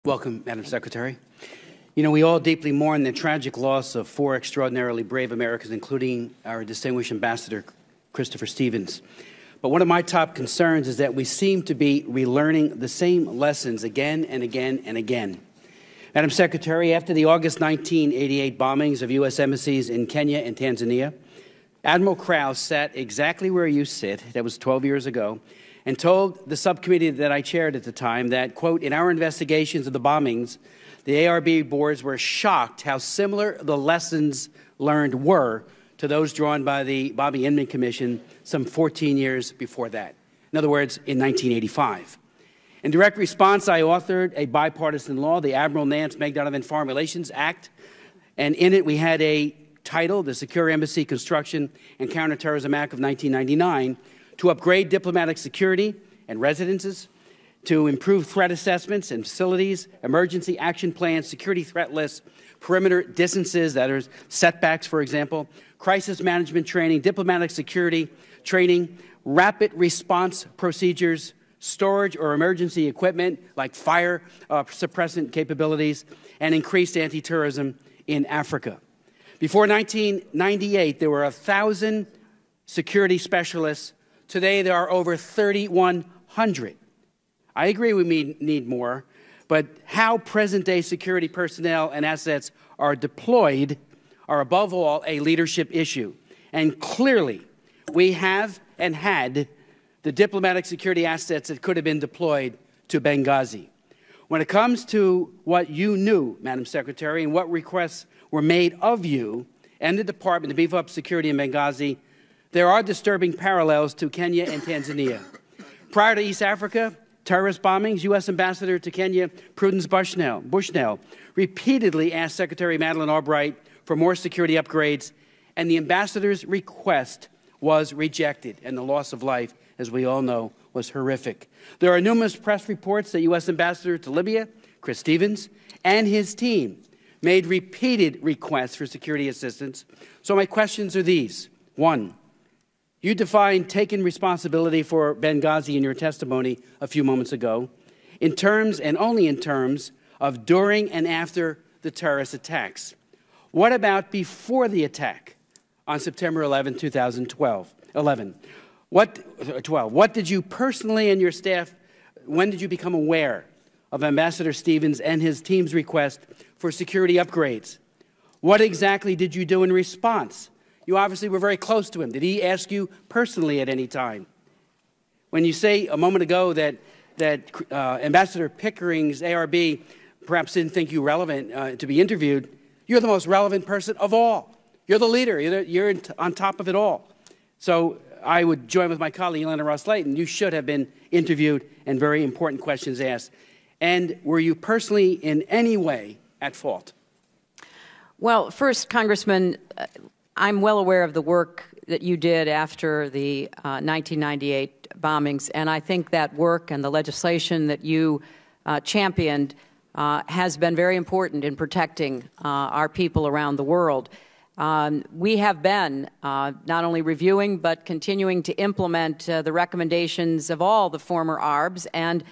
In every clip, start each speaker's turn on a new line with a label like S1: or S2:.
S1: Welcome, Madam Secretary. You know, we all deeply mourn the tragic loss of 4 extraordinarily brave Americans, including our distinguished Ambassador, Christopher Stevens. But one of my top concerns is that we seem to be relearning the same lessons again and again and again. Madam Secretary, after the August 1988 bombings of U.S. embassies in Kenya and Tanzania, Admiral Krauss sat exactly where you sit, that was 12 years ago, and told the subcommittee that I chaired at the time that, quote, in our investigations of the bombings, the ARB boards were shocked how similar the lessons learned were to those drawn by the Bobby Inman Commission some 14 years before that. In other words, in 1985. In direct response, I authored a bipartisan law, the Admiral Nance Magdonovan Foreign Relations Act, and in it we had a title, the Secure Embassy Construction and Counterterrorism Act of 1999, to upgrade diplomatic security and residences, to improve threat assessments and facilities, emergency action plans, security threat lists, perimeter distances, that is setbacks, for example, crisis management training, diplomatic security training, rapid response procedures, storage or emergency equipment like fire suppressant capabilities, and increased anti-terrorism in Africa. Before 1998, there were 1,000 security specialists. Today, there are over 3,100. I agree we need more, but how present-day security personnel and assets are deployed are, above all, a leadership issue. And clearly, we have and had the diplomatic security assets that could have been deployed to Benghazi. When it comes to what you knew, Madam Secretary, and what requests were made of you and the Department to beef up security in Benghazi, there are disturbing parallels to Kenya and Tanzania. Prior to East Africa terrorist bombings, U.S. Ambassador to Kenya, Prudence Bushnell, repeatedly asked Secretary Madeleine Albright for more security upgrades, and the ambassador's request was rejected, and the loss of life, as we all know, was horrific. There are numerous press reports that U.S. Ambassador to Libya, Chris Stevens, and his team made repeated requests for security assistance. So my questions are these. 1, you defined taking responsibility for Benghazi in your testimony a few moments ago in terms, and only in terms, of during and after the terrorist attacks. What about before the attack on September 11, 2012? What did you personally and your staff, when did you become aware of Ambassador Stevens and his team's request for security upgrades? What exactly did you do in response? You obviously were very close to him. Did he ask you personally at any time? When you say a moment ago that Ambassador Pickering's ARB perhaps didn't think you relevant to be interviewed, you're the most relevant person of all. You're the leader. You're on top of it all. So I would join with my colleague, Elena Ross-Layton. You should have been interviewed and very important questions asked. And were you personally in any way at fault?
S2: Well, first, Congressman, I'm well aware of the work that you did after the 1998 bombings, and I think that work and the legislation that you championed has been very important in protecting our people around the world. We have been not only reviewing but continuing to implement the recommendations of all the former ARBs, and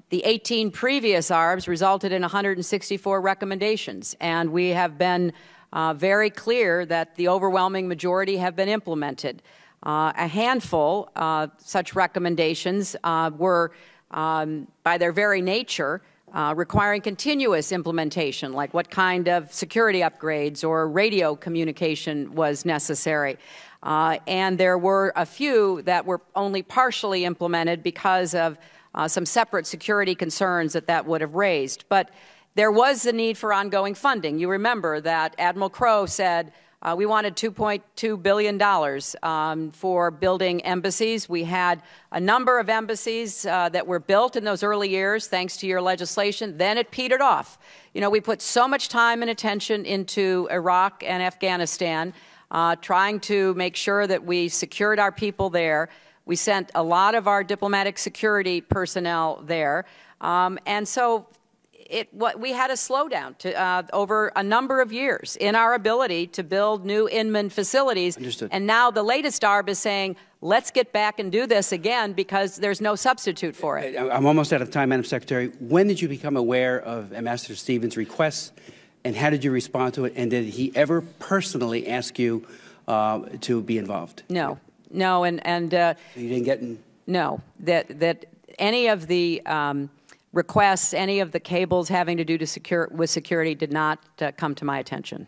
S2: the 18 previous ARBs resulted in 164 recommendations, and we have been very clear that the overwhelming majority have been implemented. A handful such recommendations were, by their very nature, requiring continuous implementation, like what kind of security upgrades or radio communication was necessary. And there were a few that were only partially implemented because of some separate security concerns that would have raised. But there was the need for ongoing funding. You remember that Admiral Crowe said we wanted $2.2 billion for building embassies. We had a number of embassies that were built in those early years, thanks to your legislation. Then it petered off. You know, we put so much time and attention into Iraq and Afghanistan, trying to make sure that we secured our people there. We sent a lot of our diplomatic security personnel there. And so we had a slowdown over a number of years in our ability to build new Inman facilities.
S1: Understood.
S2: And now the latest ARB is saying, let's get back and do this again because there's no substitute for it.
S1: I'm almost out of time, Madam Secretary. When did you become aware of Ambassador Stevens' requests, and how did you respond to it? And did he ever personally ask you to be involved?
S2: No, and
S1: you didn't get in?
S2: No, that any of the requests, any of the cables having to do with security did not come to my attention.